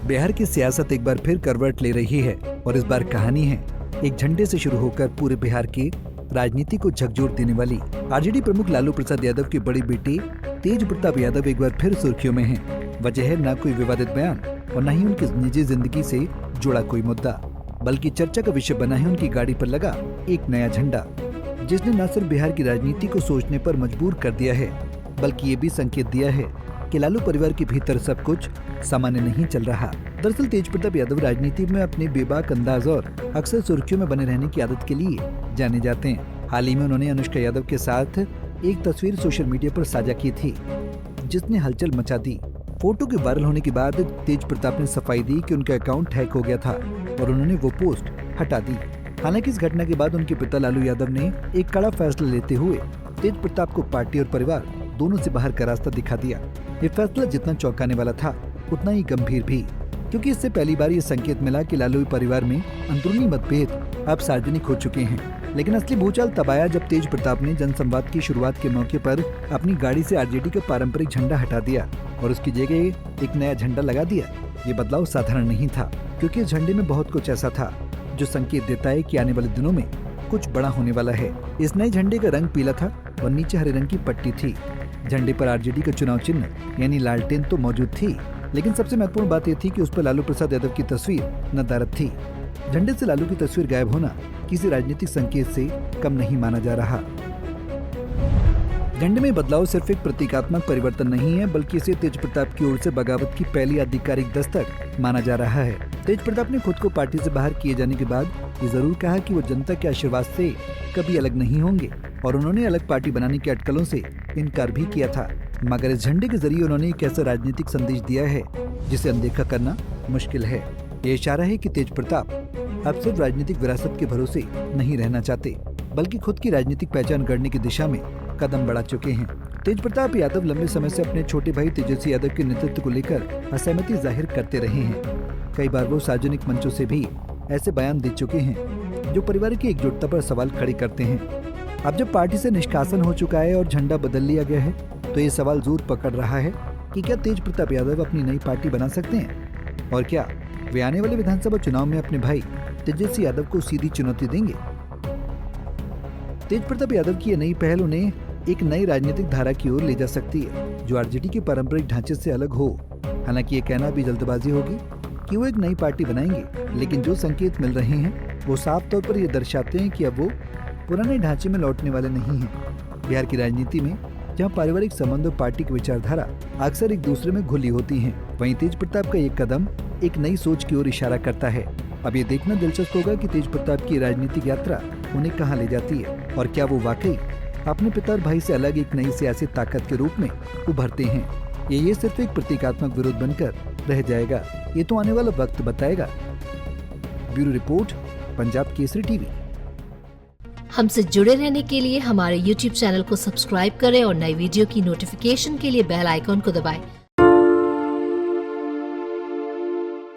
बिहार की सियासत एक बार फिर करवट ले रही है और इस बार कहानी है एक झंडे से शुरू होकर पूरे बिहार की राजनीति को झकझोर देने वाली। आरजेडी प्रमुख लालू प्रसाद यादव के बड़े बेटे तेज प्रताप यादव एक बार फिर सुर्खियों में हैं। वजह है न कोई विवादित बयान और न ही उनकी निजी जिंदगी से जुड़ा कोई मुद्दा, बल्कि चर्चा का विषय बना है उनकी गाड़ी पर लगा एक नया झंडा, जिसने न सिर्फ बिहार की राजनीति को सोचने पर मजबूर कर दिया है, बल्कि ये भी संकेत दिया है कि लालू परिवार के भीतर सब कुछ सामान्य नहीं चल रहा। दरअसल तेज प्रताप यादव राजनीति में अपने बेबाक अंदाज और अक्सर सुर्खियों में बने रहने की आदत के लिए जाने जाते हैं। हाल ही में उन्होंने अनुष्का यादव के साथ एक तस्वीर सोशल मीडिया पर साझा की थी, जिसने हलचल मचा दी। फोटो के वायरल होने के बाद तेज प्रताप ने सफाई दी कि उनका अकाउंट हैक हो गया था और उन्होंने वो पोस्ट हटा दी। हालांकि इस घटना के बाद उनके पिता लालू यादव ने एक कड़ा फैसला लेते हुए तेज प्रताप को पार्टी और परिवार दोनों से बाहर का रास्ता दिखा दिया। ये फैसला जितना चौंकाने वाला था उतना ही गंभीर भी, क्योंकि इससे पहली बार ये संकेत मिला कि लालू परिवार में अंदरूनी मतभेद अब सार्वजनिक हो चुके हैं। लेकिन असली भूचाल तब आया जब तेज प्रताप ने जनसंवाद की शुरुआत के मौके पर अपनी गाड़ी से आरजेडी का पारंपरिक झंडा हटा दिया और उसकी जगह एक नया झंडा लगा दिया। ये बदलाव साधारण नहीं था, क्योंकि इस झंडे में बहुत कुछ ऐसा था जो संकेत देता है कि आने वाले दिनों में कुछ बड़ा होने वाला है। इस नए झंडे का रंग पीला था और नीचे हरे रंग की पट्टी थी। झंडे पर आरजेडी का चुनाव चिन्ह यानी लालटेन तो मौजूद थी, लेकिन सबसे महत्वपूर्ण बात यह थी कि उस पर लालू प्रसाद यादव की तस्वीर नदारद थी। झंडे से लालू की तस्वीर गायब होना किसी राजनीतिक संकेत से कम नहीं माना जा रहा। झंडे में बदलाव सिर्फ एक प्रतीकात्मक परिवर्तन नहीं है, बल्कि इसे तेज प्रताप की ओर से बगावत की पहली आधिकारिक दस्तक माना जा रहा है। तेज प्रताप ने खुद को पार्टी से बाहर किए जाने के बाद ये जरूर कहा कि वो जनता के आशीर्वाद से कभी अलग नहीं होंगे और उन्होंने अलग पार्टी बनाने की अटकलों से इनकार भी किया था। मगर इस झंडे के जरिए उन्होंने एक ऐसा राजनीतिक संदेश दिया है जिसे अनदेखा करना मुश्किल है। ये इशारा है कि तेज प्रताप अब सिर्फ राजनीतिक विरासत के भरोसे नहीं रहना चाहते, बल्कि खुद की राजनीतिक पहचान गढ़ने की दिशा में कदम बढ़ा चुके हैं। तेज प्रताप यादव लंबे समय से अपने छोटे भाई तेजस्वी यादव के नेतृत्व को लेकर असहमति जाहिर करते रहे हैं। कई बार वो सार्वजनिक मंचों से भी ऐसे बयान दे चुके हैं जो परिवार की एकजुटता पर सवाल खड़े करते हैं। अब जब पार्टी से निष्कासन हो चुका है और झंडा बदल लिया गया है, तो ये सवाल जोर पकड़ रहा है कि क्या तेज प्रताप यादव अपनी नई पार्टी बना सकते हैं और क्या वे आने वाले विधानसभा चुनाव में अपने भाई तेजस्वी यादव को सीधी चुनौती देंगे। तेज प्रताप यादव की यह नई पहल उन्हें एक नई राजनीतिक धारा की ओर ले जा सकती है जो आरजेडी के पारंपरिक ढांचे से अलग हो। हालांकि ये कहना भी जल्दबाजी होगी कि वो एक नई पार्टी बनाएंगे, लेकिन जो संकेत मिल रहे हैं वो साफ तौर पर ये दर्शाते हैं कि अब वो पुराने ढांचे में लौटने वाले नहीं हैं। बिहार की राजनीति में जहां पारिवारिक संबंध और पार्टी की विचारधारा अक्सर एक दूसरे में घुली होती हैं, वहीं तेज प्रताप का ये कदम एक नई सोच की ओर इशारा करता है। अब ये देखना दिलचस्प होगा कि तेज प्रताप की राजनीतिक यात्रा उन्हें कहां ले जाती है और क्या वो वाकई अपने पिता और भाई से अलग एक नई सियासी ताकत के रूप में उभरते हैं। ये सिर्फ एक प्रतीकात्मक विरोध बनकर रह जाएगा, ये तो आने वाला वक्त बताएगा। Bureau report, Punjab Kesari TV. हमसे जुड़े रहने के लिए हमारे YouTube चैनल को सब्सक्राइब करें और नई वीडियो की नोटिफिकेशन के लिए बेल आइकॉन को दबाएं।